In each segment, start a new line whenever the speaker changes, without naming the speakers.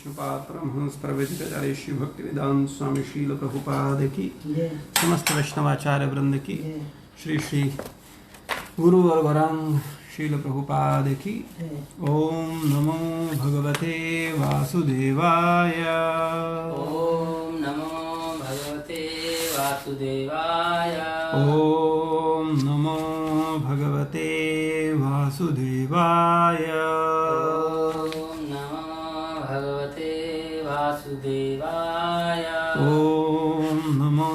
विष्णुपाद परमहंस प्रवेदिकाचार्य श्री भक्ति वेदांत स्वामी शील प्रभुपाद की, समस्त वैष्णवाचार्य वृंद की, श्री श्री गुरु और वरांग शील प्रभुपाद की। ओम नमो भगवते वासुदेवाय।
ओम नमो भगवते वासुदेवाय।
ओम नमो भगवते वासुदेवाय।
ओम नमो भगवते वासुदेवाय।
ओम नमो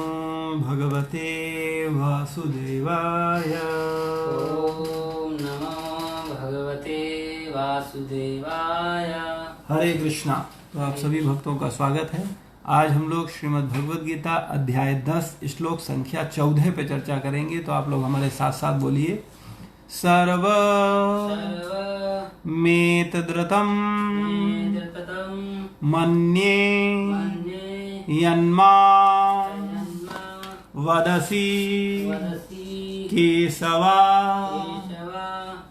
भगवते वासुदेवाय।
ओम नमो भगवते वासुदेवाय।
हरे कृष्णा। तो आप सभी भक्तों का स्वागत है। आज हम लोग श्रीमद् भगवद गीता अध्याय 10 श्लोक संख्या 14 पे चर्चा करेंगे। तो आप लोग हमारे साथ साथ बोलिए। सर्व मेतद्रतम मन्ये यन्मा वदसि केशवा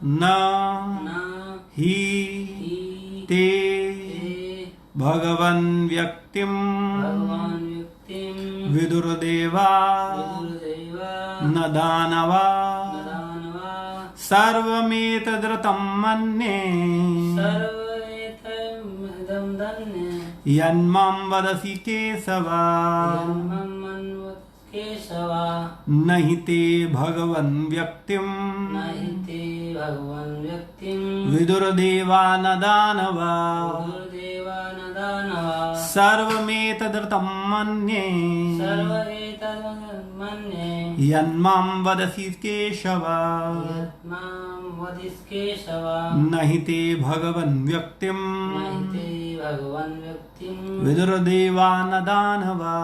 न हि ते भगवन् व्यक्तिं विदुर्देवा न दानवा सर्वमेतद्रतं मन्ये यन्मां वदसि केशवा नहि ते भगवन् व्यक्तिं विदुर्देवा न दानवा सर्वमेतद्रतं मन्ये यन्मां वदसि केशवा नहि ते भगवन् व्यक्तिं विदुर्देवा न दानवा।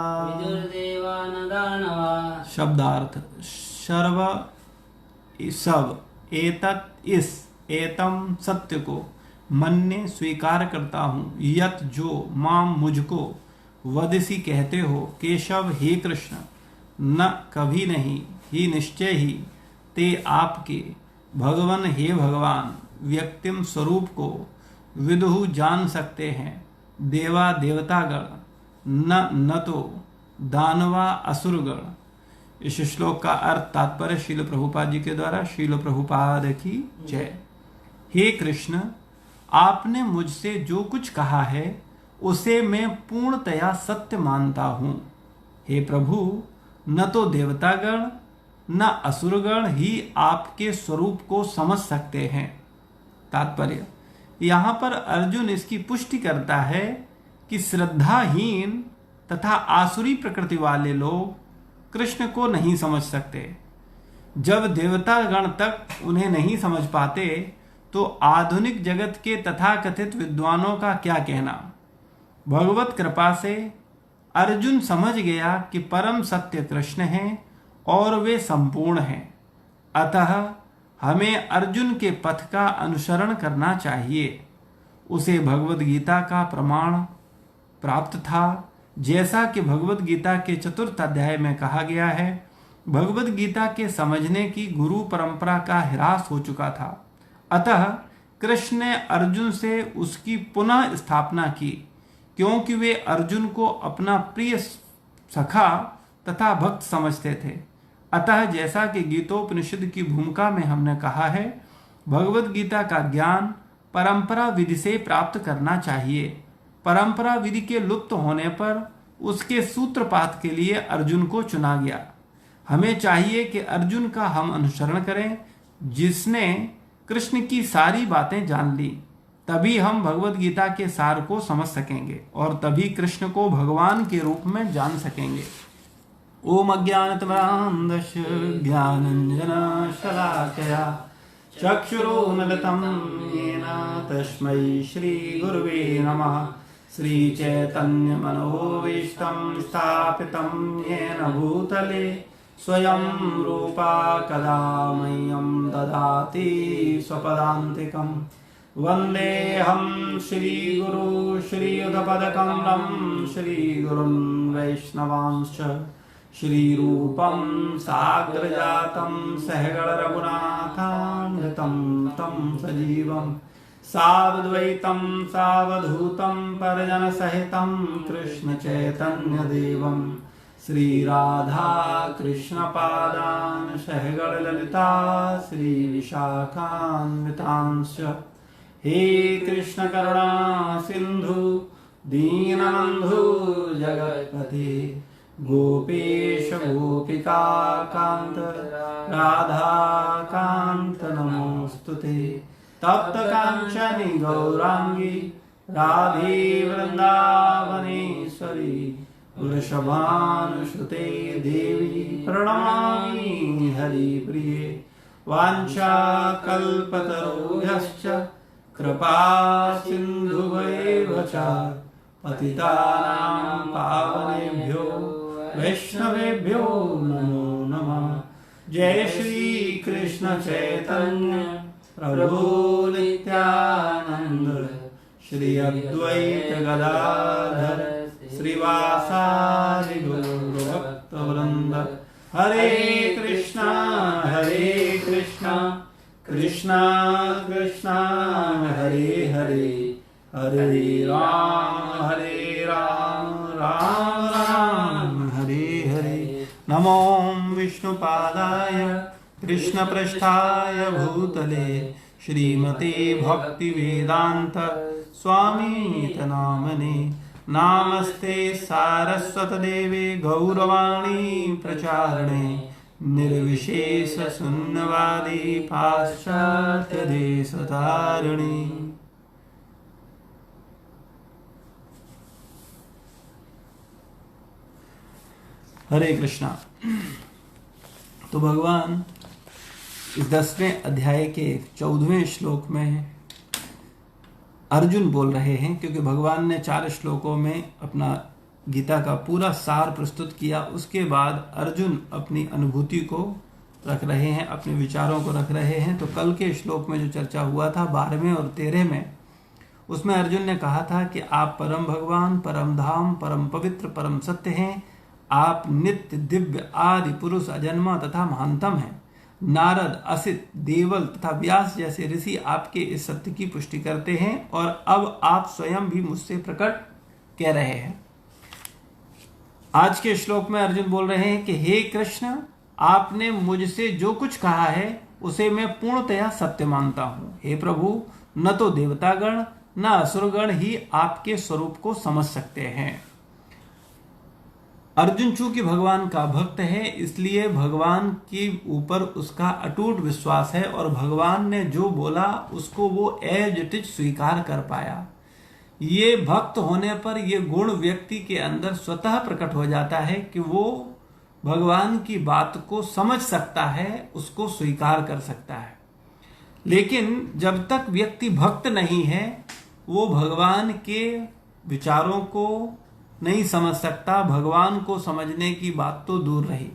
शब्दार्थ। सर्व सब एतत् इस एतम सत्य को मन्ने स्वीकार करता हूँ यत जो माम मुझको वदसी कहते हो केशव हे कृष्ण न कभी नहीं ही निश्चय ही ते आपके भगवन हे भगवान व्यक्तिम स्वरूप को विदुहु जान सकते हैं देवा देवतागण न तो दानवा असुरगण। इस श्लोक का अर्थ तात्पर्य शील प्रभुपाद जी के द्वारा। शील प्रभुपाद की जय। हे कृष्ण, आपने मुझसे जो कुछ कहा है उसे मैं पूर्णतया सत्य मानता हूं। हे प्रभु, न तो देवतागण न असुरगण ही आपके स्वरूप को समझ सकते हैं। तात्पर्य। यहाँ पर अर्जुन इसकी पुष्टि करता है कि श्रद्धाहीन तथा आसुरी प्रकृति वाले लोग कृष्ण को नहीं समझ सकते। जब देवतागण तक उन्हें नहीं समझ पाते तो आधुनिक जगत के तथाकथित विद्वानों का क्या कहना। भगवत कृपा से अर्जुन समझ गया कि परम सत्य कृष्ण हैं और वे संपूर्ण हैं। अतः हमें अर्जुन के पथ का अनुसरण करना चाहिए। उसे भगवद गीता का प्रमाण प्राप्त था। जैसा कि भगवद गीता के 4th अध्याय में कहा गया है, भगवद गीता के समझने की गुरु परंपरा का ह्रास हो चुका था। अतः कृष्ण ने अर्जुन से उसकी पुनः स्थापना की, क्योंकि वे अर्जुन को अपना प्रिय सखा तथा भक्त समझते थे। अतः जैसा कि गीतोपनिषद की भूमिका में हमने कहा है, भगवद गीता का ज्ञान परंपरा विधि से प्राप्त करना चाहिए। परंपरा विधि के लुप्त होने पर उसके सूत्रपात के लिए अर्जुन को चुना गया। हमें चाहिए कि अर्जुन का हम अनुसरण करें, जिसने कृष्ण की सारी बातें जान ली। तभी हम भगवद गीता के सार को समझ सकेंगे और तभी कृष्ण को भगवान के रूप में जान सकेंगे। ओम अज्ञानतिमिरान्धस्य ज्ञानाञ्जनशलाकया चक्षुरुन्मिलितं येन तस्मै श्रीगुरुवे नमः। श्रीचैतन्यमनोभीष्टं स्थापितं येन भूतले स्वयं रूपा कदा मह्यं ददाति स्वपदान्तिकं। वन्देऽहं श्रीगुरु श्रीयुतपदकमलं श्रीगुरुं वैष्णवांश्च श्रीरूपं साग्रजातं सहगण रघुनाथामृतं तं सजीवं सावद्वैतं सावधूतं परिजनसहितं कृष्ण चैतन्य देवं श्री राधा कृष्ण पादान् सहगण ललिता श्री विशाखान्वितांश्च। हे कृष्ण करुणा सिंधु दीनबंधु जगत्पते गोपेश गोपिका कांत राधा कांत नमोस्तुते। तप्त कांचनी गौरांगी राधे वृंदावनेश्वरी वृषभानुसुते देवी प्रणमामि हरिप्रिये। वाञ्छाकल्पतरुभ्यश्च कृपा सिन्धुभ्येव च पतितानां पावनेभ्यो वैष्णवेभ्यो नमो नमः। जय श्री कृष्ण चैतन्य प्रभु नित्यानंद श्री अद्वैत गदाधर श्रीवासादि गौरभक्तवृंद। हरे कृष्णा कृष्णा कृष्णा हरे हरे हरे राम राम राम हरे हरे। नमो विष्णुपादाय कृष्णपृष्ठाय भूतले श्रीमते भक्तिवेदांत स्वामीत नामने। नामस्ते सारस्वतदेवे गौरवाणी प्रचारणे निर्विशेष शून्यवादी पाश्चात्य देशतारिणी। हरे कृष्णा। तो भगवान इस 10वें अध्याय के 14वें श्लोक में अर्जुन बोल रहे हैं, क्योंकि भगवान ने 4 श्लोकों में अपना गीता का पूरा सार प्रस्तुत किया। उसके बाद अर्जुन अपनी अनुभूति को रख रहे हैं, अपने विचारों को रख रहे हैं। तो कल के श्लोक में जो चर्चा हुआ था 12वें और 13 में, उसमें अर्जुन ने कहा था कि आप परम भगवान, परम धाम, परम पवित्र, परम सत्य हैं। आप नित्य, दिव्य, आदि पुरुष, अजन्मा तथा महानतम हैं। नारद, असित, देवल तथा व्यास जैसे ऋषि आपके इस सत्य की पुष्टि करते हैं और अब आप स्वयं भी मुझसे प्रकट कह रहे हैं। आज के श्लोक में अर्जुन बोल रहे हैं कि हे कृष्ण, आपने मुझसे जो कुछ कहा है उसे मैं पूर्णतया सत्य मानता हूं। हे प्रभु, न तो देवतागण न असुरगण ही आपके स्वरूप को समझ सकते हैं। अर्जुन चूंकि भगवान का भक्त है, इसलिए भगवान के ऊपर उसका अटूट विश्वास है और भगवान ने जो बोला उसको वो एज इट इज स्वीकार कर पाया। ये भक्त होने पर ये गुण व्यक्ति के अंदर स्वतः प्रकट हो जाता है कि वो भगवान की बात को समझ सकता है, उसको स्वीकार कर सकता है। लेकिन जब तक व्यक्ति भक्त नहीं है, वो भगवान के विचारों को नहीं समझ सकता। भगवान को समझने की बात तो दूर रही।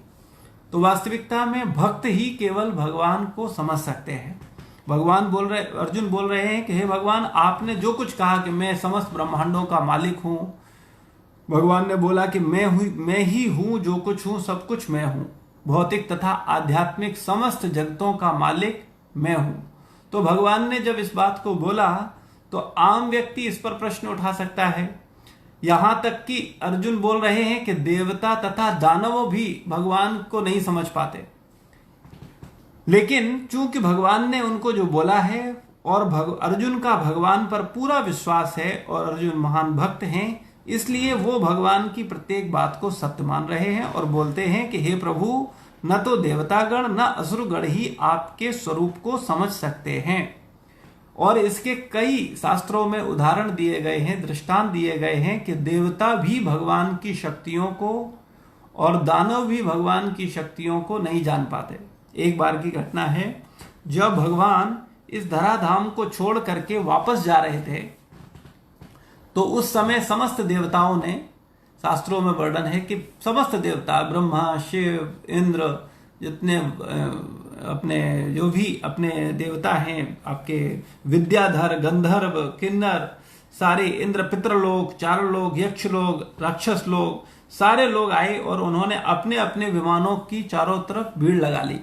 तो वास्तविकता में भक्त ही केवल भगवान को समझ सकते हैं। अर्जुन बोल रहे हैं कि हे भगवान, आपने जो कुछ कहा कि मैं समस्त ब्रह्मांडों का मालिक हूं, भगवान ने बोला कि मैं ही हूं, जो कुछ हूं सब कुछ मैं हूं, भौतिक तथा आध्यात्मिक समस्त जगतों का मालिक मैं हूं। तो भगवान ने जब इस बात को बोला तो आम व्यक्ति इस पर प्रश्न उठा सकता है। यहां तक कि अर्जुन बोल रहे हैं कि देवता तथा दानव भी भगवान को नहीं समझ पाते। लेकिन चूंकि भगवान ने उनको जो बोला है और अर्जुन का भगवान पर पूरा विश्वास है और अर्जुन महान भक्त हैं, इसलिए वो भगवान की प्रत्येक बात को सत्य मान रहे हैं और बोलते हैं कि हे प्रभु, न तो देवतागण न असुरगण ही आपके स्वरूप को समझ सकते हैं। और इसके कई शास्त्रों में उदाहरण दिए गए हैं, दृष्टांत दिए गए हैं कि देवता भी भगवान की शक्तियों को और दानव भी भगवान की शक्तियों को नहीं जान पाते। एक बार की घटना है, जब भगवान इस धराधाम को छोड़ करके वापस जा रहे थे, तो उस समय समस्त देवताओं ने, शास्त्रों में वर्णन है कि समस्त देवता, ब्रह्मा, शिव, इंद्र, जितने अपने जो भी अपने देवता हैं, आपके विद्याधर, गंधर्व, किन्नर, सारे इंद्र, पितृलोक, चारुलोक, यक्ष लोग, राक्षस लोग, सारे लोग आए और उन्होंने अपने अपने विमानों की चारों तरफ भीड़ लगा ली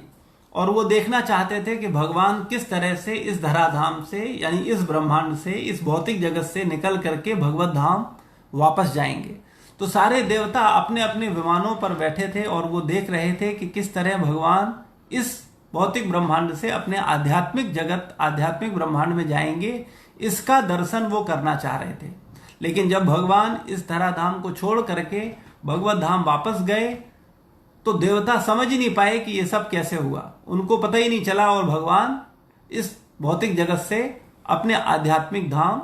और वो देखना चाहते थे कि भगवान किस तरह से इस धराधाम से, यानी इस ब्रह्मांड से, इस भौतिक जगत से निकल करके भगवत धाम वापस जाएंगे। तो सारे देवता अपने अपने विमानों पर बैठे थे और वो देख रहे थे कि किस तरह भगवान इस भौतिक ब्रह्मांड से अपने आध्यात्मिक जगत, आध्यात्मिक ब्रह्मांड में जाएंगे। इसका दर्शन वो करना चाह रहे थे। लेकिन जब भगवान इस धराधाम को छोड़ करके भगवत धाम वापस गए तो देवता समझ ही नहीं पाए कि ये सब कैसे हुआ। उनको पता ही नहीं चला और भगवान इस भौतिक जगत से अपने आध्यात्मिक धाम,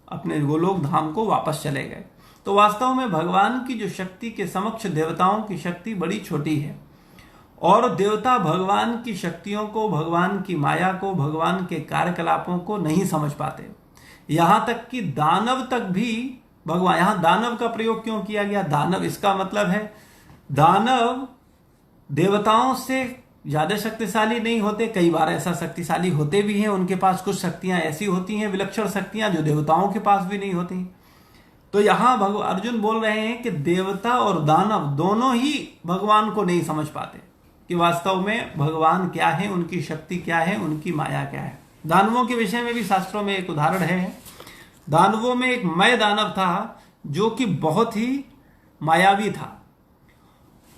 अपने गोलोक धाम को वापस चले गए। तो वास्तव में भगवान की जो शक्ति के समक्ष देवताओं की शक्ति बड़ी छोटी है, और देवता भगवान की शक्तियों को, भगवान की माया को, भगवान के कार्यकलापों को नहीं समझ पाते। यहां तक कि दानव तक भी भगवान, यहां दानव का प्रयोग क्यों किया गया? दानव, इसका मतलब है दानव देवताओं से ज्यादा शक्तिशाली नहीं होते, कई बार ऐसा शक्तिशाली होते भी हैं। उनके पास कुछ शक्तियां ऐसी होती हैं, विलक्षण शक्तियां, जो देवताओं के पास भी नहीं होती। तो यहां अर्जुन बोल रहे हैं कि देवता और दानव दोनों ही भगवान को नहीं समझ पाते कि वास्तव में भगवान क्या है, उनकी शक्ति क्या है, उनकी माया क्या है। दानवों के विषय में भी शास्त्रों में एक उदाहरण है। दानवों में एक मय दानव था जो कि बहुत ही मायावी था,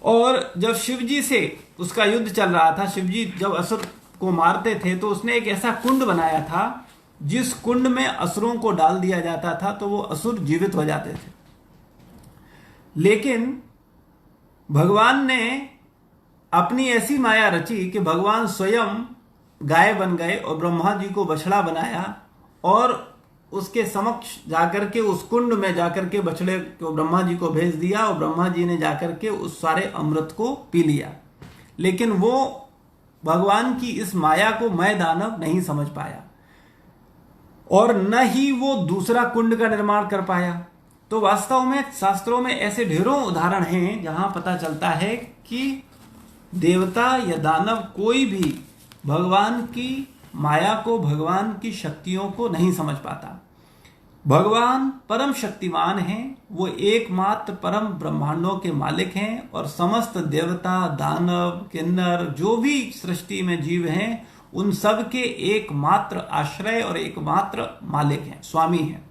और जब शिवजी से उसका युद्ध चल रहा था, शिवजी जब असुर को मारते थे तो उसने एक ऐसा कुंड बनाया था जिस कुंड में असुरों को डाल दिया जाता था तो वो असुर जीवित हो जाते थे। लेकिन भगवान ने अपनी ऐसी माया रची कि भगवान स्वयं गाय बन गए और ब्रह्मा जी को बछड़ा बनाया, और उसके समक्ष जाकर के उस कुंड में जाकर के बछड़े को ब्रह्मा जी को भेज दिया, और ब्रह्मा जी ने जाकर के उस सारे अमृत को पी लिया। लेकिन वो भगवान की इस माया को मय दानव नहीं समझ पाया, और न ही वो दूसरा कुंड का निर्माण कर पाया। तो वास्तव में शास्त्रों में ऐसे ढेरों उदाहरण हैं जहां पता चलता है कि देवता या दानव कोई भी भगवान की माया को, भगवान की शक्तियों को नहीं समझ पाता। भगवान परम शक्तिमान हैं, वो एकमात्र परम ब्रह्मांडों के मालिक हैं, और समस्त देवता, दानव, किन्नर, जो भी सृष्टि में जीव हैं, उन सब के एकमात्र आश्रय और एकमात्र मालिक हैं, स्वामी हैं।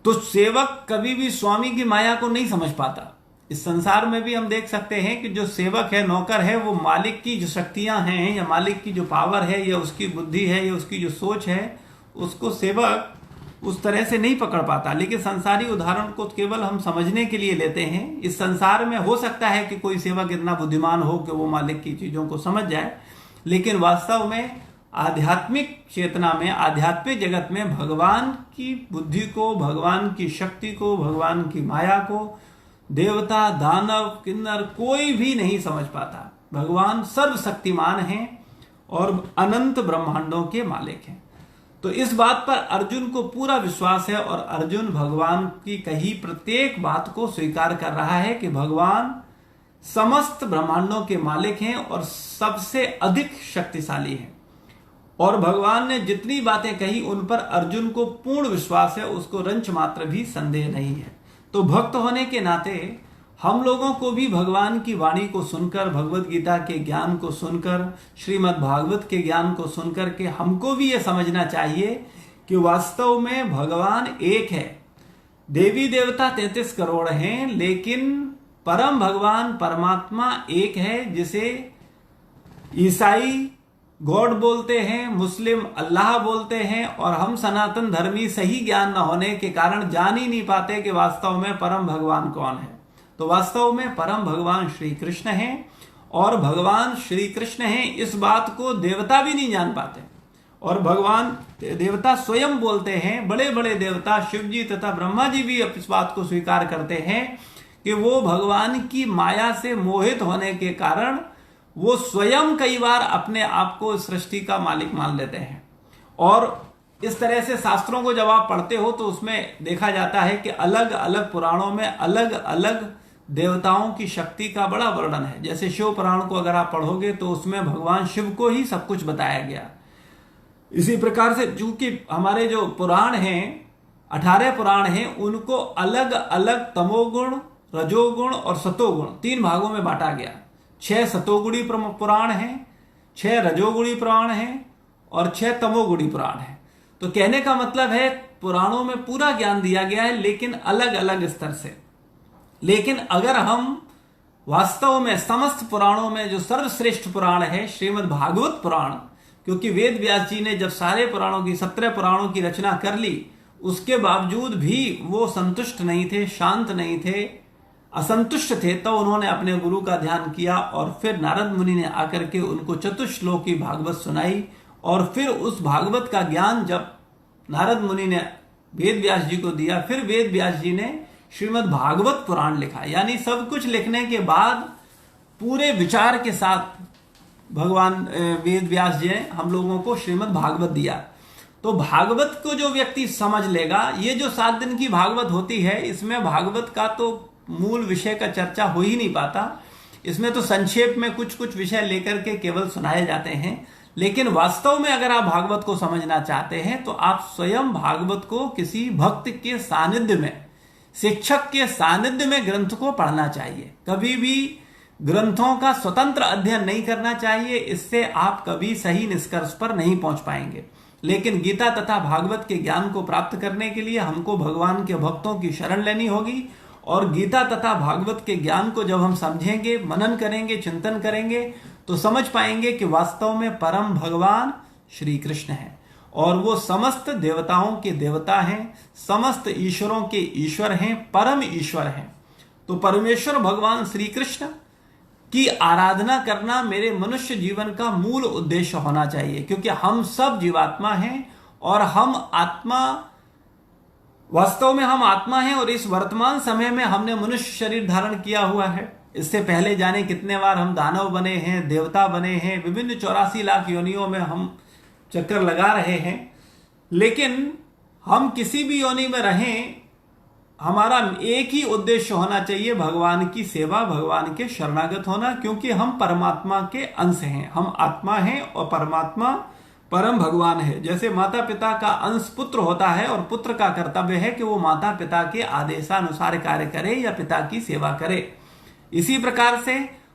तो सेवक कभी भी स्वामी की माया को नहीं समझ पाता। इस संसार में भी हम देख सकते हैं कि जो सेवक है, नौकर है, वो मालिक की जो शक्तियां हैं या मालिक की जो पावर है या उसकी बुद्धि है या उसकी जो सोच है, उसको सेवक उस तरह से नहीं पकड़ पाता। लेकिन संसारी उदाहरण को केवल हम समझने के लिए लेते हैं। इस संसार में हो सकता है कि कोई सेवक इतना बुद्धिमान हो कि वो मालिक की चीजों को समझ जाए, लेकिन वास्तव में आध्यात्मिक चेतना में, आध्यात्मिक जगत में भगवान की बुद्धि को, भगवान की शक्ति को, भगवान की माया को देवता, दानव, किन्नर कोई भी नहीं समझ पाता। भगवान सर्वशक्तिमान हैं और अनंत ब्रह्मांडों के मालिक हैं। तो इस बात पर अर्जुन को पूरा विश्वास है, और अर्जुन भगवान की कही प्रत्येक बात को स्वीकार कर रहा है कि भगवान समस्त ब्रह्मांडों के मालिक हैं और सबसे अधिक शक्तिशाली हैं। और भगवान ने जितनी बातें कही उन पर अर्जुन को पूर्ण विश्वास है, उसको रंच मात्र भी संदेह नहीं है। तो भक्त होने के नाते हम लोगों को भी भगवान की वाणी को सुनकर, भगवत गीता के ज्ञान को सुनकर, श्रीमद् भागवत के ज्ञान को सुनकर के हमको भी ये समझना चाहिए कि वास्तव में भगवान एक है। देवी देवता 33 करोड़ हैं, लेकिन परम भगवान परमात्मा एक है, जिसे ईसाई गॉड बोलते हैं, मुस्लिम अल्लाह बोलते हैं, और हम सनातन धर्मी सही ज्ञान न होने के कारण जान ही नहीं पाते कि वास्तव में परम भगवान कौन है। तो वास्तव में परम भगवान श्री कृष्ण हैं, और भगवान श्री कृष्ण हैं इस बात को देवता भी नहीं जान पाते। और भगवान देवता स्वयं बोलते हैं, बड़े बड़े देवता शिव जी तथा ब्रह्मा जी भी इस बात को स्वीकार करते हैं कि वो भगवान की माया से मोहित होने के कारण वो स्वयं कई बार अपने आप को सृष्टि का मालिक मान लेते हैं। और इस तरह से शास्त्रों को जब आप पढ़ते हो तो उसमें देखा जाता है कि अलग अलग पुराणों में अलग अलग देवताओं की शक्ति का बड़ा वर्णन है। जैसे शिव पुराण को अगर आप पढ़ोगे तो उसमें भगवान शिव को ही सब कुछ बताया गया। इसी प्रकार से चूंकि हमारे जो पुराण हैं, 18 पुराण हैं, उनको अलग अलग तमोगुण, रजोगुण और सतोगुण 3 भागों में बांटा गया। 6 सतोगुणी पुराण हैं, 6 रजोगुणी पुराण हैं और 6 तमोगुणी पुराण हैं। तो कहने का मतलब है पुराणों में पूरा ज्ञान दिया गया है, लेकिन अलग अलग स्तर से। लेकिन अगर हम वास्तव में समस्त पुराणों में जो सर्वश्रेष्ठ पुराण है श्रीमद् भागवत पुराण, क्योंकि वेद व्यास जी ने जब सारे पुराणों की 17 पुराणों की रचना कर ली, उसके बावजूद भी वो संतुष्ट नहीं थे, शांत नहीं थे, असंतुष्ट थे। तो उन्होंने अपने गुरु का ध्यान किया और फिर नारद मुनि ने आकर के उनको चतुश्लोकी भागवत सुनाई। और फिर उस भागवत का ज्ञान जब नारद मुनि ने वेद व्यास जी को दिया, फिर वेद व्यास जी ने श्रीमद् भागवत पुराण लिखा। यानी सब कुछ लिखने के बाद पूरे विचार के साथ भगवान वेद व्यास जी ने हम लोगों को श्रीमद् भागवत दिया। तो भागवत को जो व्यक्ति समझ लेगा, ये जो 7 दिन की भागवत होती है, इसमें भागवत का तो मूल विषय का चर्चा हो ही नहीं पाता। इसमें तो संक्षेप में कुछ कुछ विषय लेकर के केवल सुनाए जाते हैं। लेकिन वास्तव में अगर आप भागवत को समझना चाहते हैं तो आप स्वयं भागवत को किसी भक्त के सानिध्य में, शिक्षक के सानिध्य में ग्रंथ को पढ़ना चाहिए। कभी भी ग्रंथों का स्वतंत्र अध्ययन नहीं करना चाहिए, इससे आप कभी सही निष्कर्ष पर नहीं पहुंच पाएंगे। लेकिन गीता तथा भागवत के ज्ञान को प्राप्त करने के लिए हमको भगवान के भक्तों की शरण लेनी होगी। और गीता तथा भागवत के ज्ञान को जब हम समझेंगे, मनन करेंगे, चिंतन करेंगे, तो समझ पाएंगे कि वास्तव में परम भगवान श्री कृष्ण है और वो समस्त देवताओं के देवता हैं, समस्त ईश्वरों के ईश्वर हैं, परम ईश्वर हैं। तो परमेश्वर भगवान श्री कृष्ण की आराधना करना मेरे मनुष्य जीवन का मूल उद्देश्य होना चाहिए, क्योंकि हम सब जीवात्मा हैं और हम आत्मा, वास्तव में हम आत्मा हैं। और इस वर्तमान समय में हमने मनुष्य शरीर धारण किया हुआ है। इससे पहले जाने कितने बार हम दानव बने हैं, देवता बने हैं, विभिन्न 84 लाख योनियों में हम चक्कर लगा रहे हैं। लेकिन हम किसी भी योनि में रहें, हमारा एक ही उद्देश्य होना चाहिए, भगवान की सेवा, भगवान के शरणागत होना, क्योंकि हम परमात्मा के अंश हैं। हम आत्मा हैं और परमात्मा परम भगवान है। जैसे माता पिता का अंश पुत्र होता है और पुत्र का कर्तव्य है कि वो माता पिता के आदेशानुसार कार्य करे या पिता की सेवा करे, इसी प्रकार से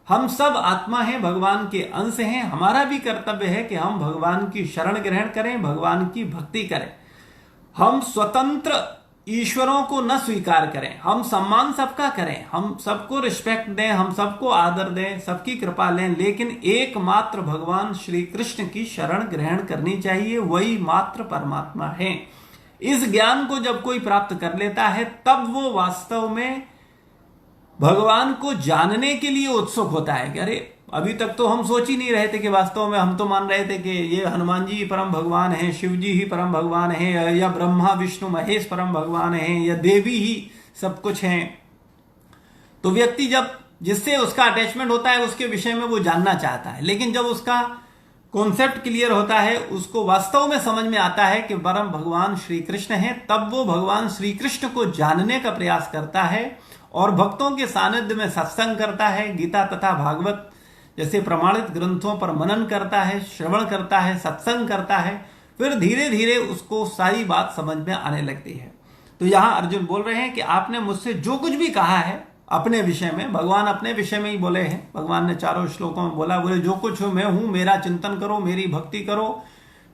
हम सब आत्मा हैं, भगवान के अंश हैं। हमारा भी कर्तव्य है कि हम भगवान की शरण ग्रहण करें, भगवान की भक्ति करें। हम स्वतंत्र ईश्वरों को न स्वीकार करें, हम सम्मान सबका करें, हम सबको रिस्पेक्ट दें, हम सबको आदर दें, सबकी कृपा लें, लेकिन एकमात्र भगवान श्री कृष्ण की शरण ग्रहण करनी चाहिए। वही मात्र परमात्मा है। इस ज्ञान को जब कोई प्राप्त कर लेता है, तब वो वास्तव में भगवान को जानने के लिए उत्सुक होता है कि अरे, अभी तक तो हम सोच ही नहीं रहे थे कि वास्तव में हम तो मान रहे थे कि ये हनुमान जी ही परम भगवान हैं, शिव जी ही परम भगवान हैं, या ब्रह्मा विष्णु महेश परम भगवान हैं, या देवी ही सब कुछ हैं। तो व्यक्ति जब जिससे उसका अटैचमेंट होता है उसके विषय में वो जानना चाहता है, लेकिन जब उसका कॉन्सेप्ट क्लियर होता है, उसको वास्तव में समझ में आता है कि परम भगवान श्री कृष्ण हैं, तब वो भगवान श्री कृष्ण को जानने का प्रयास करता है और भक्तों के सानिध्य में सत्संग करता है, गीता तथा भागवत जैसे प्रमाणित ग्रंथों पर मनन करता है, श्रवण करता है, सत्संग करता है। फिर धीरे धीरे उसको सारी बात समझ में आने लगती है। तो यहां अर्जुन बोल रहे हैं कि आपने मुझसे जो कुछ भी कहा है अपने विषय में, भगवान अपने विषय में ही बोले हैं। भगवान ने 4 श्लोकों में बोला, बोले जो कुछ मैं हूं, मेरा चिंतन करो, मेरी भक्ति करो।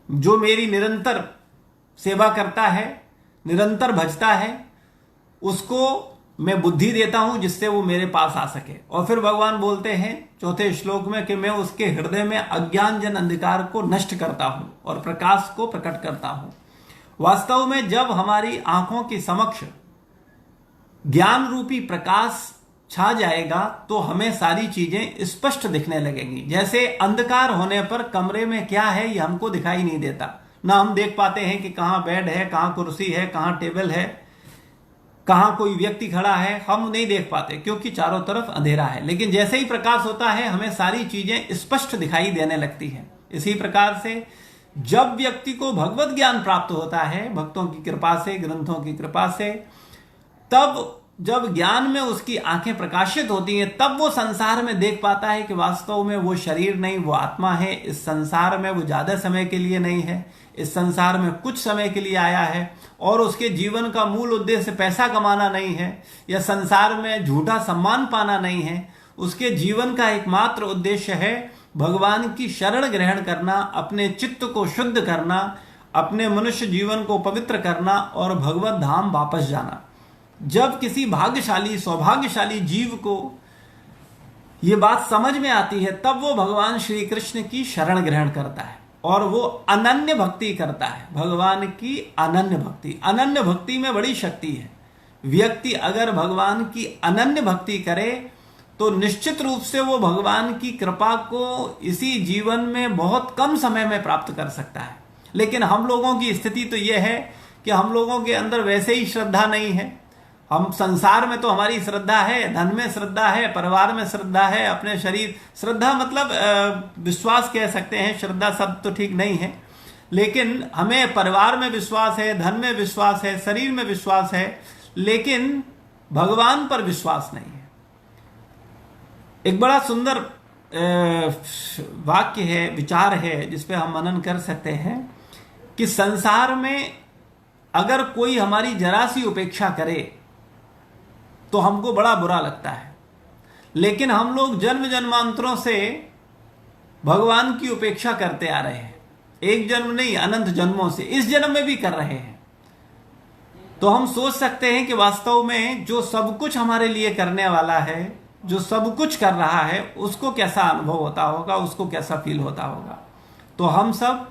जो मेरी निरंतर सेवा करता है, निरंतर भजता है, उसको मैं बुद्धि देता हूं जिससे वो मेरे पास आ सके। और फिर भगवान बोलते हैं 4 श्लोक में कि मैं उसके हृदय में अज्ञान जन अंधकार को नष्ट करता हूं और प्रकाश को प्रकट करता हूं। वास्तव में जब हमारी आंखों के समक्ष ज्ञान रूपी प्रकाश छा जाएगा तो हमें सारी चीजें स्पष्ट दिखने लगेंगी। जैसे अंधकार होने पर कमरे में क्या है ये हमको दिखाई नहीं देता, ना हम देख पाते हैं कि कहां बेड है, कहां कुर्सी है, कहां टेबल है, कहां कोई व्यक्ति खड़ा है, हम नहीं देख पाते क्योंकि चारों तरफ अंधेरा है। लेकिन जैसे ही प्रकाश होता है हमें सारी चीजें स्पष्ट दिखाई देने लगती हैं। इसी प्रकार से जब व्यक्ति को भगवत ज्ञान प्राप्त होता है भक्तों की कृपा से, ग्रंथों की कृपा से, तब जब ज्ञान में उसकी आंखें प्रकाशित होती हैं, तब वो संसार में देख पाता है कि वास्तव में वो शरीर नहीं, वो आत्मा है। इस संसार में वो ज्यादा समय के लिए नहीं है, इस संसार में कुछ समय के लिए आया है और उसके जीवन का मूल उद्देश्य पैसा कमाना नहीं है या संसार में झूठा सम्मान पाना नहीं है। उसके जीवन का एकमात्र उद्देश्य है भगवान की शरण ग्रहण करना, अपने चित्त को शुद्ध करना, अपने मनुष्य जीवन को पवित्र करना और भगवत धाम वापस जाना। जब किसी भाग्यशाली सौभाग्यशाली जीव को ये बात समझ में आती है, तब वो भगवान श्री कृष्ण की शरण ग्रहण करता है और वो अनन्य भक्ति करता है। भगवान की अनन्य भक्ति, अनन्य भक्ति में बड़ी शक्ति है। व्यक्ति अगर भगवान की अनन्य भक्ति करे तो निश्चित रूप से वो भगवान की कृपा को इसी जीवन में बहुत कम समय में प्राप्त कर सकता है। लेकिन हम लोगों की स्थिति तो ये है कि हम लोगों के अंदर वैसे ही श्रद्धा नहीं है। हम संसार में तो हमारी श्रद्धा है, धन में श्रद्धा है, परिवार में श्रद्धा है, अपने शरीर, श्रद्धा मतलब विश्वास कह सकते हैं, श्रद्धा शब्द तो ठीक नहीं है, लेकिन हमें परिवार में विश्वास है, धन में विश्वास है, शरीर में विश्वास है, लेकिन भगवान पर विश्वास नहीं है। एक बड़ा सुंदर वाक्य है, विचार है, जिस पे हम मनन कर सकते हैं कि संसार में अगर कोई हमारी जरा सी उपेक्षा करे तो हमको बड़ा बुरा लगता है, लेकिन हम लोग जन्म जन्मांतरों से भगवान की उपेक्षा करते आ रहे हैं। एक जन्म नहीं, अनंत जन्मों से, इस जन्म में भी कर रहे हैं। तो हम सोच सकते हैं कि वास्तव में जो सब कुछ हमारे लिए करने वाला है, जो सब कुछ कर रहा है, उसको कैसा अनुभव होता होगा, उसको कैसा फील होता होगा। तो हम सब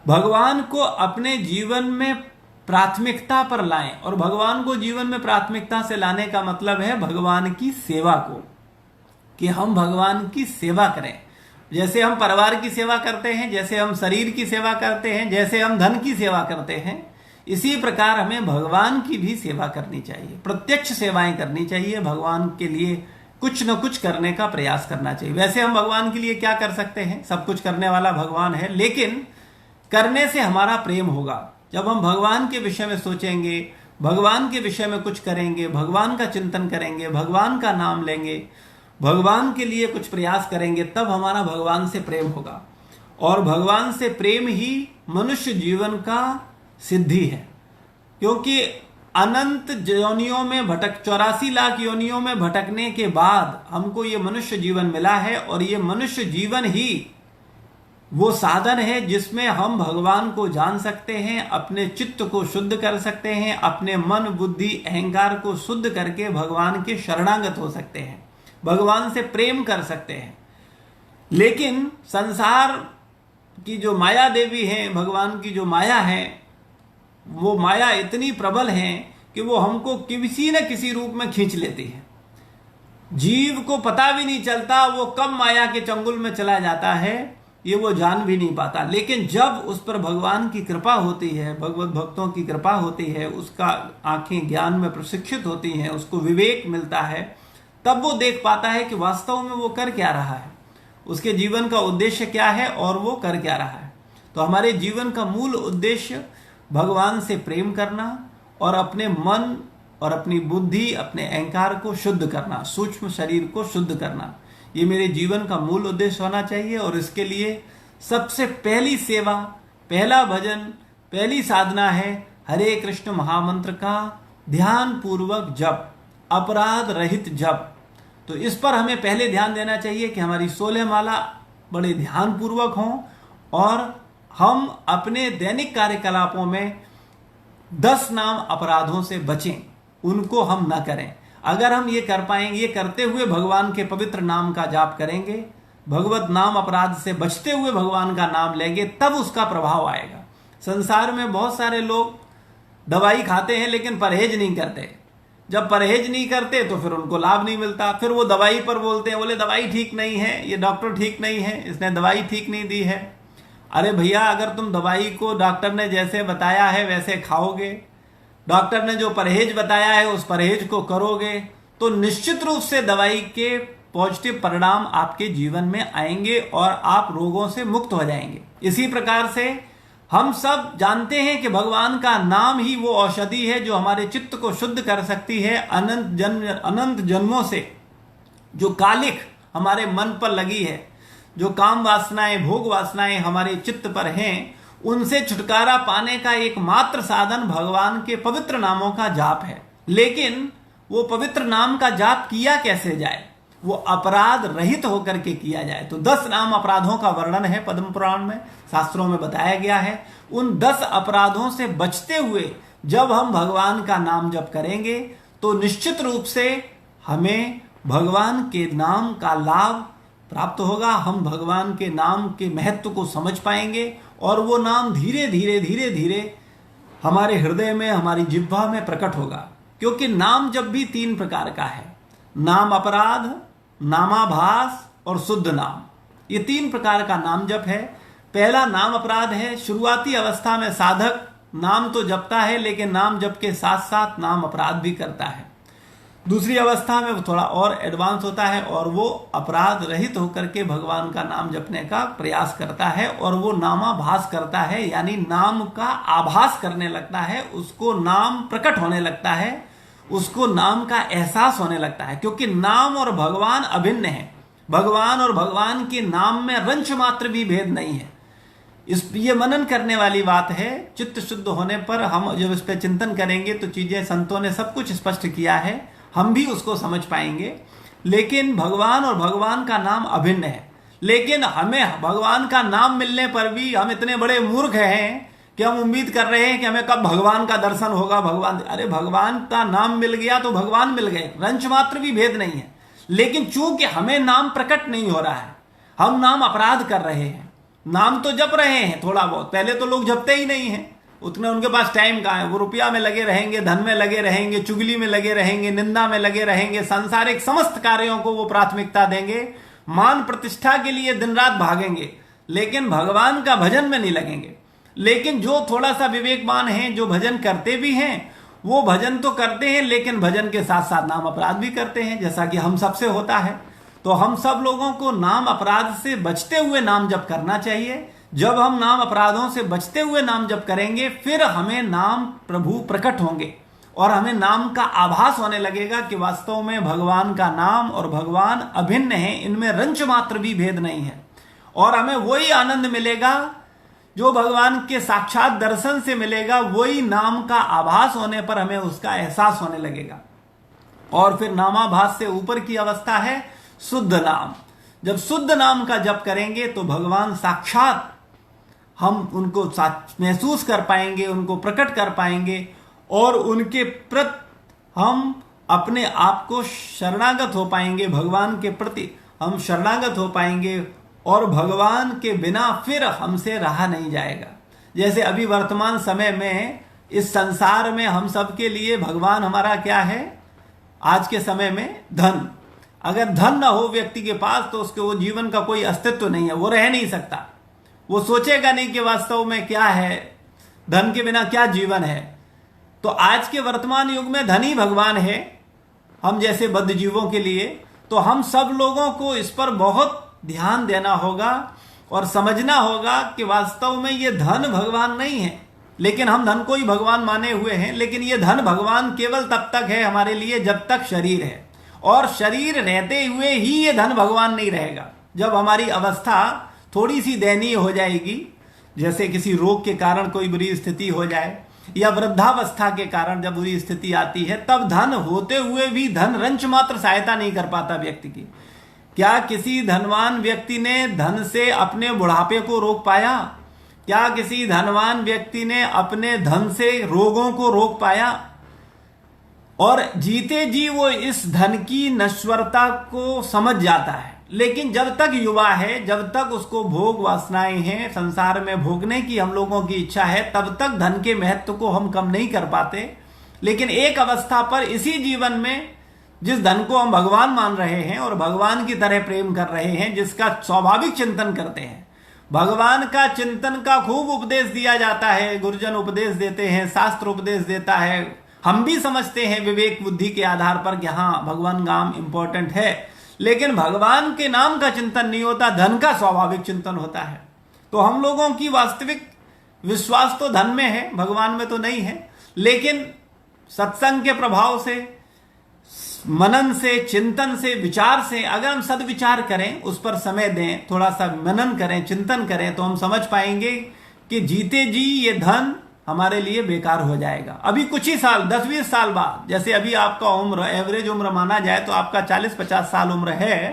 भगवान को अपने जीवन में प्राथमिकता पर लाएं, और भगवान को जीवन में प्राथमिकता से लाने का मतलब है भगवान की सेवा को, कि हम भगवान की सेवा करें। जैसे हम परिवार की सेवा करते हैं, जैसे हम शरीर की सेवा करते हैं, जैसे हम धन की सेवा करते हैं, इसी प्रकार हमें भगवान की भी सेवा करनी चाहिए। प्रत्यक्ष सेवाएं करनी चाहिए, भगवान के लिए कुछ न कुछ करने का प्रयास करना चाहिए। वैसे हम भगवान के लिए क्या कर सकते हैं, सब कुछ करने वाला भगवान है, लेकिन करने से हमारा प्रेम होगा। जब हम भगवान के विषय में सोचेंगे, भगवान के विषय में कुछ करेंगे, भगवान का चिंतन करेंगे, भगवान का नाम लेंगे, भगवान के लिए कुछ प्रयास करेंगे, तब हमारा भगवान से प्रेम होगा। और भगवान से प्रेम ही मनुष्य जीवन का सिद्धि है, क्योंकि अनंत योनियों में 84 लाख योनियों में भटकने के बाद हमको ये मनुष्य जीवन मिला है, और ये मनुष्य जीवन ही वो साधन है जिसमें हम भगवान को जान सकते हैं, अपने चित्त को शुद्ध कर सकते हैं, अपने मन बुद्धि अहंकार को शुद्ध करके भगवान के शरणागत हो सकते हैं, भगवान से प्रेम कर सकते हैं। लेकिन संसार की जो माया देवी है, भगवान की जो माया है, वो माया इतनी प्रबल है कि वो हमको किसी न किसी रूप में खींच लेती है। जीव को पता भी नहीं चलता वो कब माया के चंगुल में चला जाता है, ये वो जान भी नहीं पाता। लेकिन जब उस पर भगवान की कृपा होती है, भगवत भक्तों की कृपा होती है, उसका आंखें ज्ञान में प्रशिक्षित होती हैं, उसको विवेक मिलता है, तब वो देख पाता है कि वास्तव में वो कर क्या रहा है, उसके जीवन का उद्देश्य क्या है और वो कर क्या रहा है। तो हमारे जीवन का मूल उद्देश्य भगवान से प्रेम करना और अपने मन और अपनी बुद्धि, अपने अहंकार को शुद्ध करना, सूक्ष्म शरीर को शुद्ध करना, ये मेरे जीवन का मूल उद्देश्य होना चाहिए। और इसके लिए सबसे पहली सेवा, पहला भजन, पहली साधना है हरे कृष्ण महामंत्र का ध्यान पूर्वक जप, अपराध रहित जप। तो इस पर हमें पहले ध्यान देना चाहिए कि हमारी 16 माला बड़े ध्यान पूर्वक हों, और हम अपने दैनिक कार्यकलापों में 10 नाम अपराधों से बचें, उनको हम न करें। अगर हम ये कर पाएंगे, ये करते हुए भगवान के पवित्र नाम का जाप करेंगे, भगवत नाम अपराध से बचते हुए भगवान का नाम लेंगे, तब उसका प्रभाव आएगा। संसार में बहुत सारे लोग दवाई खाते हैं लेकिन परहेज नहीं करते। जब परहेज नहीं करते तो फिर उनको लाभ नहीं मिलता, फिर वो दवाई पर बोलते हैं, बोले दवाई ठीक नहीं है, ये डॉक्टर ठीक नहीं है, इसने दवाई ठीक नहीं दी है। अरे भैया, अगर तुम दवाई को डॉक्टर ने जैसे बताया है वैसे खाओगे, डॉक्टर ने जो परहेज बताया है उस परहेज को करोगे, तो निश्चित रूप से दवाई के पॉजिटिव परिणाम आपके जीवन में आएंगे और आप रोगों से मुक्त हो जाएंगे। इसी प्रकार से हम सब जानते हैं कि भगवान का नाम ही वो औषधि है जो हमारे चित्त को शुद्ध कर सकती है। अनंत जन्मों से जो कालिख हमारे मन पर लगी है, जो काम वासनाएं, भोग वासनाएं हमारे चित्त पर हैं, उनसे छुटकारा पाने का एकमात्र साधन भगवान के पवित्र नामों का जाप है। लेकिन वो पवित्र नाम का जाप किया कैसे जाए, वो अपराध रहित होकर के किया जाए। तो 10 नाम अपराधों का वर्णन है पद्म पुराण में, शास्त्रों में बताया गया है। उन 10 अपराधों से बचते हुए जब हम भगवान का नाम जप करेंगे तो निश्चित रूप से हमें भगवान के नाम का लाभ प्राप्त होगा। हम भगवान के नाम के महत्व को समझ पाएंगे और वो नाम धीरे धीरे धीरे धीरे हमारे हृदय में, हमारी जिह्वा में प्रकट होगा। क्योंकि नाम जब भी 3 प्रकार का है, नाम अपराध, नामाभास और शुद्ध नाम, ये 3 प्रकार का नाम जप है। पहला नाम अपराध है। शुरुआती अवस्था में साधक नाम तो जपता है लेकिन नाम जप के साथ साथ नाम अपराध भी करता है। दूसरी अवस्था में वो थोड़ा और एडवांस होता है और वो अपराध रहित होकर के भगवान का नाम जपने का प्रयास करता है और वो नामाभास करता है, यानी नाम का आभास करने लगता है, उसको नाम प्रकट होने लगता है, उसको नाम का एहसास होने लगता है। क्योंकि नाम और भगवान अभिन्न है। भगवान और भगवान के नाम में रंच मात्र भी भेद नहीं है। ये मनन करने वाली बात है। चित्त शुद्ध होने पर हम जब इस पर चिंतन करेंगे तो चीजें संतों ने सब कुछ स्पष्ट किया है, हम भी उसको समझ पाएंगे। लेकिन भगवान और भगवान का नाम अभिन्न है। लेकिन हमें भगवान का नाम मिलने पर भी हम इतने बड़े मूर्ख हैं कि हम उम्मीद कर रहे हैं कि हमें कब भगवान का दर्शन होगा। अरे भगवान का नाम मिल गया तो भगवान मिल गए, रंच मात्र भी भेद नहीं है। लेकिन चूंकि हमें नाम प्रकट नहीं हो रहा है, हम नाम अपराध कर रहे हैं। नाम तो जप रहे हैं थोड़ा बहुत, पहले तो लोग जपते ही नहीं हैं, उतने उनके पास टाइम कहाँ है। वो रुपया में लगे रहेंगे, धन में लगे रहेंगे, चुगली में लगे रहेंगे, निंदा में लगे रहेंगे, सांसारिक समस्त कार्यों को वो प्राथमिकता देंगे, मान प्रतिष्ठा के लिए दिन रात भागेंगे, लेकिन भगवान का भजन में नहीं लगेंगे। लेकिन जो थोड़ा सा विवेकवान है, जो भजन करते भी हैं, वो भजन तो करते हैं लेकिन भजन के साथ साथ नाम अपराध भी करते हैं, जैसा कि हम सबसे होता है। तो हम सब लोगों को नाम अपराध से बचते हुए नाम जप करना चाहिए। जब हम नाम अपराधों से बचते हुए नाम जप करेंगे फिर हमें नाम प्रभु प्रकट होंगे और हमें नाम का आभास होने लगेगा कि वास्तव में भगवान का नाम और भगवान अभिन्न है, इनमें रंच मात्र भी भेद नहीं है। और हमें वही आनंद मिलेगा जो भगवान के साक्षात दर्शन से मिलेगा, वही नाम का आभास होने पर हमें उसका एहसास होने लगेगा। और फिर नामाभास से ऊपर की अवस्था है शुद्ध नाम। जब शुद्ध नाम का जप करेंगे तो भगवान साक्षात हम उनको महसूस कर पाएंगे, उनको प्रकट कर पाएंगे और उनके प्रति हम अपने आप को शरणागत हो पाएंगे। भगवान के प्रति हम शरणागत हो पाएंगे और भगवान के बिना फिर हमसे रहा नहीं जाएगा। जैसे अभी वर्तमान समय में इस संसार में हम सबके लिए भगवान हमारा क्या है? आज के समय में धन। अगर धन ना हो व्यक्ति के पास तो उसके वो जीवन का कोई अस्तित्व नहीं है, वो रह नहीं सकता। वो सोचेगा नहीं कि वास्तव में क्या है, धन के बिना क्या जीवन है। तो आज के वर्तमान युग में धन ही भगवान है हम जैसे बद्ध जीवों के लिए। तो हम सब लोगों को इस पर बहुत ध्यान देना होगा और समझना होगा कि वास्तव में ये धन भगवान नहीं है, लेकिन हम धन को ही भगवान माने हुए हैं। लेकिन ये धन भगवान केवल तब तक है हमारे लिए जब तक शरीर है, और शरीर रहते हुए ही ये धन भगवान नहीं रहेगा। जब हमारी अवस्था थोड़ी सी दयनीय हो जाएगी, जैसे किसी रोग के कारण कोई बुरी स्थिति हो जाए या वृद्धावस्था के कारण जब बुरी स्थिति आती है, तब धन होते हुए भी धन रंच मात्र सहायता नहीं कर पाता व्यक्ति की। क्या किसी धनवान व्यक्ति ने धन से अपने बुढ़ापे को रोक पाया? क्या किसी धनवान व्यक्ति ने अपने धन से रोगों को रोक पाया? और जीते जी वो इस धन की नश्वरता को समझ जाता है। लेकिन जब तक युवा है, जब तक उसको भोग वासनाएं हैं, संसार में भोगने की हम लोगों की इच्छा है, तब तक धन के महत्व को हम कम नहीं कर पाते। लेकिन एक अवस्था पर इसी जीवन में जिस धन को हम भगवान मान रहे हैं और भगवान की तरह प्रेम कर रहे हैं, जिसका स्वाभाविक चिंतन करते हैं, भगवान का चिंतन का खूब उपदेश दिया जाता है, गुरुजन उपदेश देते हैं, शास्त्र उपदेश देता है, हम भी समझते हैं विवेक बुद्धि के आधार पर कि हाँ भगवान नाम इंपॉर्टेंट है। लेकिन भगवान के नाम का चिंतन नहीं होता, धन का स्वाभाविक चिंतन होता है। तो हम लोगों की वास्तविक विश्वास तो धन में है, भगवान में तो नहीं है। लेकिन सत्संग के प्रभाव से, मनन से, चिंतन से, विचार से अगर हम सदविचार करें, उस पर समय दें, थोड़ा सा मनन करें, चिंतन करें, तो हम समझ पाएंगे कि जीते जी ये धन हमारे लिए बेकार हो जाएगा। अभी कुछ ही साल 10-20 साल बाद, जैसे अभी आपका उम्र एवरेज उम्र माना जाए तो आपका 40-50 साल उम्र है,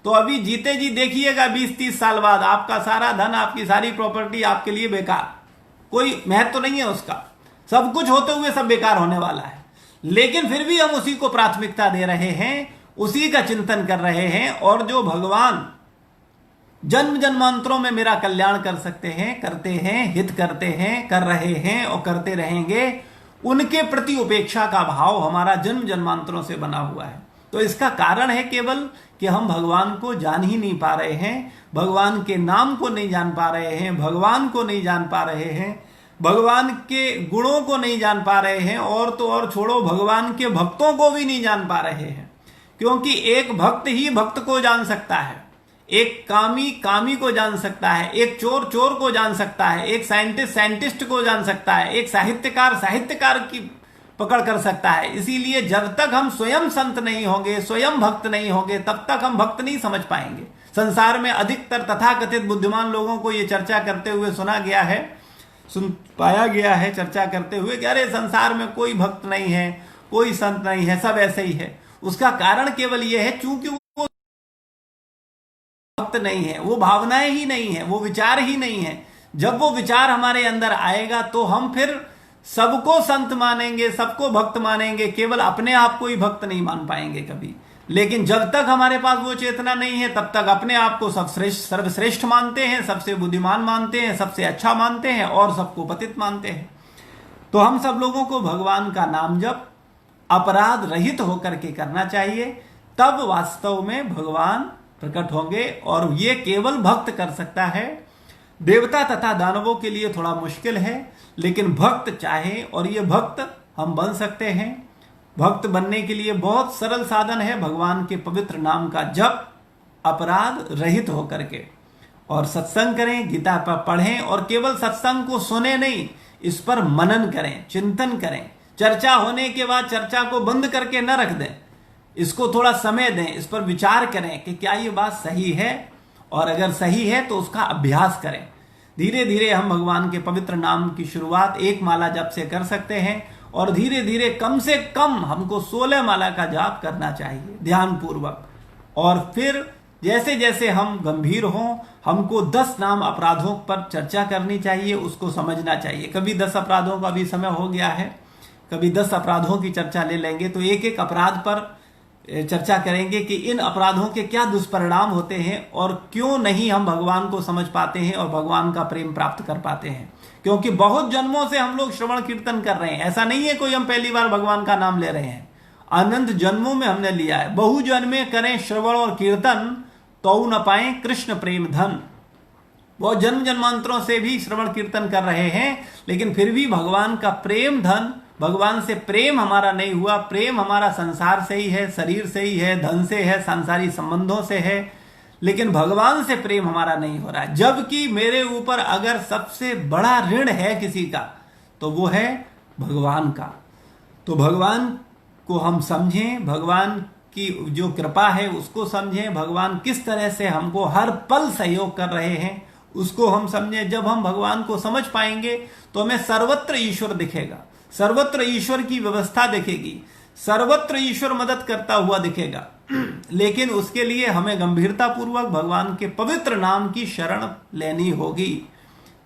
तो अभी जीते जी देखिएगा 20-30 साल बाद आपका सारा धन, आपकी सारी प्रॉपर्टी आपके लिए बेकार, कोई महत्व तो नहीं है उसका, सब कुछ होते हुए सब बेकार होने वाला है। लेकिन फिर भी हम उसी को प्राथमिकता दे रहे हैं, उसी का चिंतन कर रहे हैं, और जो भगवान जन्म जन्मांतरों में मेरा कल्याण कर सकते हैं, करते हैं, हित करते हैं, कर रहे हैं और करते रहेंगे, उनके प्रति उपेक्षा का भाव हमारा जन्म जन्मांतरों से बना हुआ है। तो इसका कारण है केवल कि हम भगवान को जान ही नहीं पा रहे हैं, भगवान के नाम को नहीं जान पा रहे हैं, भगवान को नहीं जान पा रहे हैं, भगवान के गुणों को नहीं जान पा रहे हैं, और तो और छोड़ो, भगवान के भक्तों को भी नहीं जान पा रहे हैं। क्योंकि एक भक्त ही भक्त को जान सकता है, एक कामी कामी को जान सकता है, एक चोर चोर को जान सकता है, एक साइंटिस्ट साइंटिस्ट को जान सकता है, एक साहित्यकार साहित्यकार की पकड़ कर सकता है। इसीलिए जब तक हम स्वयं संत नहीं होंगे, स्वयं भक्त नहीं होंगे, तब तक हम भक्त नहीं समझ पाएंगे। संसार में अधिकतर तथाकथित बुद्धिमान लोगों को यह चर्चा करते हुए सुना गया है, सुन पाया गया है चर्चा करते हुए कि अरे संसार में कोई भक्त नहीं है, कोई संत नहीं है, सब ऐसे ही है। उसका कारण केवल यह है चूंकि वो भक्त नहीं है, वो भावनाएं ही नहीं है, वो विचार ही नहीं है। जब वो विचार हमारे अंदर आएगा तो हम फिर सबको संत मानेंगे, सबको भक्त मानेंगे, केवल अपने आप को ही भक्त नहीं मान पाएंगे कभी। लेकिन जब तक हमारे पास वो चेतना नहीं है, तब तक अपने आप को सर्वश्रेष्ठ मानते हैं, सबसे बुद्धिमान मानते हैं, सबसे अच्छा मानते हैं और सबको पतित मानते हैं। तो हम सब लोगों को भगवान का नाम जप अपराध रहित होकर के करना चाहिए, तब वास्तव में भगवान प्रकट होंगे, और ये केवल भक्त कर सकता है। देवता तथा दानवों के लिए थोड़ा मुश्किल है, लेकिन भक्त चाहे और ये भक्त हम बन सकते हैं। भक्त बनने के लिए बहुत सरल साधन है, भगवान के पवित्र नाम का जप अपराध रहित होकर के, और सत्संग करें, गीता पर पढ़ें, और केवल सत्संग को सुने नहीं, इस पर मनन करें, चिंतन करें। चर्चा होने के बाद चर्चा को बंद करके न रख दें, इसको थोड़ा समय दें, इस पर विचार करें कि क्या ये बात सही है, और अगर सही है तो उसका अभ्यास करें। धीरे धीरे हम भगवान के पवित्र नाम की शुरुआत एक माला जप से कर सकते हैं, और धीरे धीरे कम से कम हमको 16 माला का जाप करना चाहिए ध्यान पूर्वक। और फिर जैसे जैसे हम गंभीर हों, हमको 10 नाम अपराधों पर चर्चा करनी चाहिए, उसको समझना चाहिए। कभी 10 अपराधों का भी समय हो गया है, कभी 10 अपराधों की चर्चा ले लेंगे, तो एक एक अपराध पर चर्चा करेंगे कि इन अपराधों के क्या दुष्परिणाम होते हैं, और क्यों नहीं हम भगवान को समझ पाते हैं और भगवान का प्रेम प्राप्त कर पाते हैं। क्योंकि बहुत जन्मों से हम लोग श्रवण कीर्तन कर रहे हैं, ऐसा नहीं है कोई हम पहली बार भगवान का नाम ले रहे हैं, अनंत जन्मों में हमने लिया है। बहु जन्मे करें श्रवण और कीर्तन, तो न पाए कृष्ण प्रेम धन। वो जन्म जन्मांतरों से भी श्रवण कीर्तन कर रहे हैं, लेकिन फिर भी भगवान का प्रेम धन, भगवान से प्रेम हमारा नहीं हुआ। प्रेम हमारा संसार से ही है, शरीर से ही है, धन से है, सांसारिक संबंधों से है, लेकिन भगवान से प्रेम हमारा नहीं हो रहा है। जबकि मेरे ऊपर अगर सबसे बड़ा ऋण है किसी का, तो वो है भगवान का। तो भगवान को हम समझें, भगवान की जो कृपा है उसको समझें, भगवान किस तरह से हमको हर पल सहयोग कर रहे हैं उसको हम समझें। जब हम भगवान को समझ पाएंगे तो हमें सर्वत्र ईश्वर दिखेगा, सर्वत्र ईश्वर की व्यवस्था दिखेगी, सर्वत्र ईश्वर मदद करता हुआ दिखेगा। लेकिन उसके लिए हमें गंभीरता पूर्वक भगवान के पवित्र नाम की शरण लेनी होगी।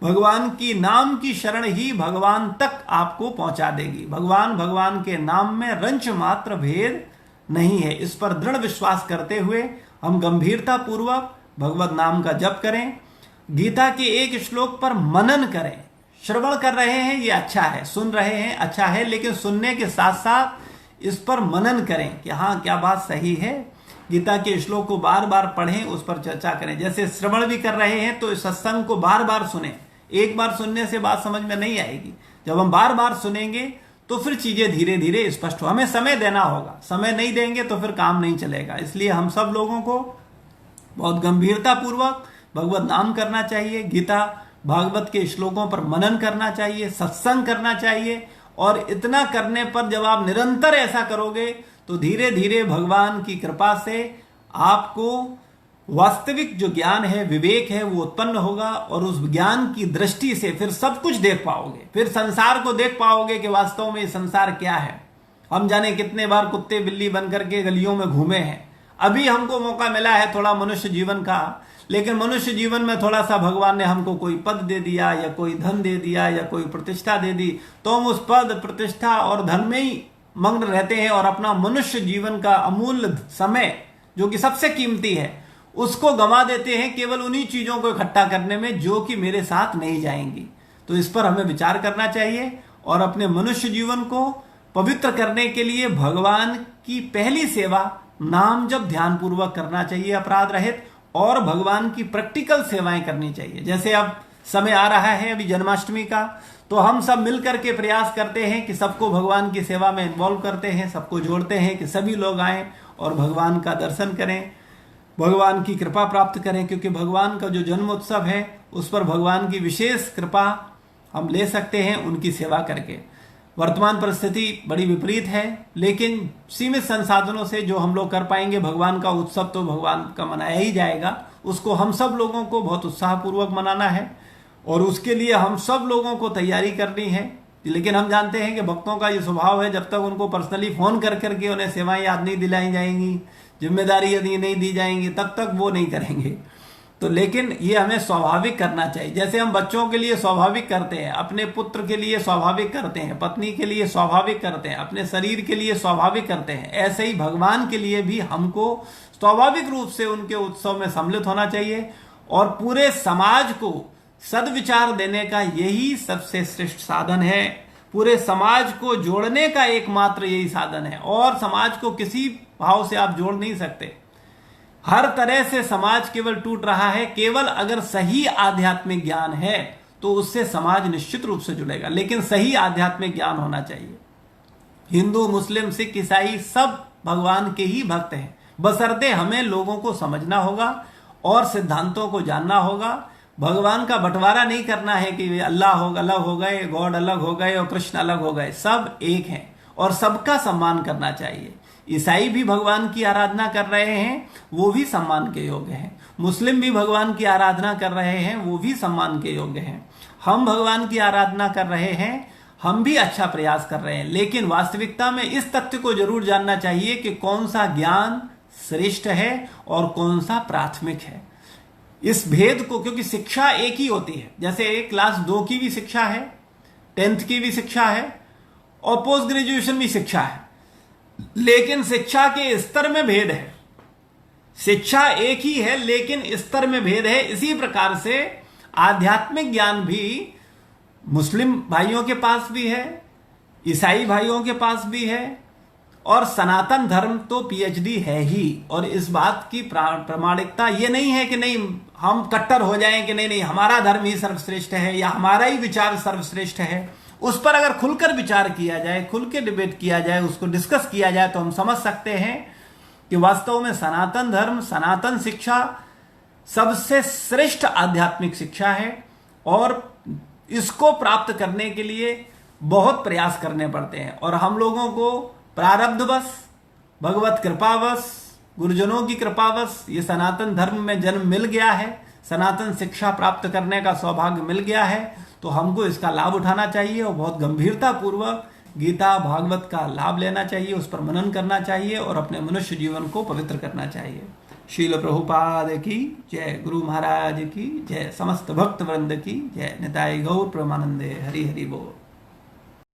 भगवान की नाम की शरण ही भगवान तक आपको पहुंचा देगी। भगवान के नाम में रंच मात्र भेद नहीं है। इस पर दृढ़ विश्वास करते हुए हम गंभीरता पूर्वक भगवत नाम का जप करें, गीता के एक श्लोक पर मनन करें। श्रवण कर रहे हैं ये अच्छा है, सुन रहे हैं अच्छा है, लेकिन सुनने के साथ साथ इस पर मनन करें कि हाँ क्या बात सही है। गीता के श्लोक को बार बार पढ़ें, उस पर चर्चा करें। जैसे श्रवण भी कर रहे हैं तो सत्संग को बार बार सुने। एक बार सुनने से बात समझ में नहीं आएगी, जब हम बार बार सुनेंगे तो फिर चीजें धीरे धीरे स्पष्ट हो। हमें समय देना होगा, समय नहीं देंगे तो फिर काम नहीं चलेगा। इसलिए हम सब लोगों को बहुत गंभीरता पूर्वक भगवत नाम करना चाहिए, गीता भागवत के श्लोकों पर मनन करना चाहिए, सत्संग करना चाहिए। और इतना करने पर जब आप निरंतर ऐसा करोगे तो धीरे धीरे भगवान की कृपा से आपको वास्तविक जो ज्ञान है, विवेक है, वो उत्पन्न होगा और उस ज्ञान की दृष्टि से फिर सब कुछ देख पाओगे, फिर संसार को देख पाओगे कि वास्तव में संसार क्या है। हम जाने कितने बार कुत्ते बिल्ली बन करके गलियों में घूमे हैं। अभी हमको मौका मिला है थोड़ा मनुष्य जीवन का, लेकिन मनुष्य जीवन में थोड़ा सा भगवान ने हमको कोई पद दे दिया या कोई धन दे दिया या कोई प्रतिष्ठा दे दी, तो हम उस पद, प्रतिष्ठा और धन में ही मग्न रहते हैं और अपना मनुष्य जीवन का अमूल्य समय, जो कि सबसे कीमती है, उसको गंवा देते हैं केवल उन्हीं चीजों को इकट्ठा करने में जो कि मेरे साथ नहीं जाएंगी। तो इस पर हमें विचार करना चाहिए और अपने मनुष्य जीवन को पवित्र करने के लिए भगवान की पहली सेवा नाम जप ध्यान पूर्वक करना चाहिए, अपराध रहित, और भगवान की प्रैक्टिकल सेवाएं करनी चाहिए। जैसे अब समय आ रहा है अभी जन्माष्टमी का, तो हम सब मिलकर के प्रयास करते हैं कि सबको भगवान की सेवा में इन्वॉल्व करते हैं, सबको जोड़ते हैं कि सभी लोग आएं और भगवान का दर्शन करें, भगवान की कृपा प्राप्त करें, क्योंकि भगवान का जो जन्म उत्सव है उस पर भगवान की विशेष कृपा हम ले सकते हैं उनकी सेवा करके। वर्तमान परिस्थिति बड़ी विपरीत है, लेकिन सीमित संसाधनों से जो हम लोग कर पाएंगे, भगवान का उत्सव तो भगवान का मनाया ही जाएगा, उसको हम सब लोगों को बहुत उत्साहपूर्वक मनाना है और उसके लिए हम सब लोगों को तैयारी करनी है। लेकिन हम जानते हैं कि भक्तों का ये स्वभाव है, जब तक उनको पर्सनली फोन कर करके उन्हें सेवाएं याद नहीं दिलाई जाएंगी, जिम्मेदारी यदि नहीं दी जाएंगी, तब तक वो नहीं करेंगे। तो लेकिन ये हमें स्वाभाविक करना चाहिए, जैसे हम बच्चों के लिए स्वाभाविक करते हैं, अपने पुत्र के लिए स्वाभाविक करते हैं, पत्नी के लिए स्वाभाविक करते हैं, अपने शरीर के लिए स्वाभाविक करते हैं, ऐसे ही भगवान के लिए भी हमको स्वाभाविक रूप से उनके उत्सव में सम्मिलित होना चाहिए और पूरे समाज को सद्विचार देने का यही सबसे श्रेष्ठ साधन है। पूरे समाज को जोड़ने का एकमात्र यही साधन है और समाज को किसी भाव से आप जोड़ नहीं सकते। हर तरह से समाज केवल टूट रहा है, केवल अगर सही आध्यात्मिक ज्ञान है तो उससे समाज निश्चित रूप से जुड़ेगा, लेकिन सही आध्यात्मिक ज्ञान होना चाहिए। हिंदू, मुस्लिम, सिख, ईसाई सब भगवान के ही भक्त हैं, बशर्ते हमें लोगों को समझना होगा और सिद्धांतों को जानना होगा। भगवान का बंटवारा नहीं करना है कि अल्लाह अलग हो गए, गॉड अलग हो गए और कृष्ण अलग हो गए, सब एक हैं और सबका सम्मान करना चाहिए। ईसाई भी भगवान की आराधना कर रहे हैं, वो भी सम्मान के योग्य हैं। मुस्लिम भी भगवान की आराधना कर रहे हैं, वो भी सम्मान के योग्य हैं। हम भगवान की आराधना कर रहे हैं, हम भी अच्छा प्रयास कर रहे हैं, लेकिन वास्तविकता में इस तथ्य को जरूर जानना चाहिए कि कौन सा ज्ञान श्रेष्ठ है और कौन सा प्राथमिक है। इस भेद को, क्योंकि शिक्षा एक ही होती है, जैसे क्लास 2 की भी शिक्षा है, 10th की भी शिक्षा है और पोस्ट ग्रेजुएशन भी शिक्षा है, लेकिन शिक्षा के स्तर में भेद है। शिक्षा एक ही है लेकिन स्तर में भेद है। इसी प्रकार से आध्यात्मिक ज्ञान भी मुस्लिम भाइयों के पास भी है, ईसाई भाइयों के पास भी है और सनातन धर्म तो पीएचडी है ही। और इस बात की प्रामाणिकता ये नहीं है कि नहीं हम कट्टर हो जाएं कि नहीं हमारा धर्म ही सर्वश्रेष्ठ है या हमारा ही विचार सर्वश्रेष्ठ है। उस पर अगर खुलकर विचार किया जाए, खुल के डिबेट किया जाए, उसको डिस्कस किया जाए, तो हम समझ सकते हैं कि वास्तव में सनातन धर्म, सनातन शिक्षा सबसे श्रेष्ठ आध्यात्मिक शिक्षा है और इसको प्राप्त करने के लिए बहुत प्रयास करने पड़ते हैं। और हम लोगों को प्रारब्धवश, भगवत कृपावश, गुरुजनों की कृपावश ये सनातन धर्म में जन्म मिल गया है, सनातन शिक्षा प्राप्त करने का सौभाग्य मिल गया है, तो हमको इसका लाभ उठाना चाहिए और बहुत गंभीरता पूर्वक गीता भागवत का लाभ लेना चाहिए, उस पर मनन करना चाहिए और अपने मनुष्य जीवन को पवित्र करना चाहिए। शील प्रभुपाद की जय, गुरु महाराज की जय, समस्त भक्त वृंद की जय। निताय गौर प्रेमानंदे। हरि हरि बोल।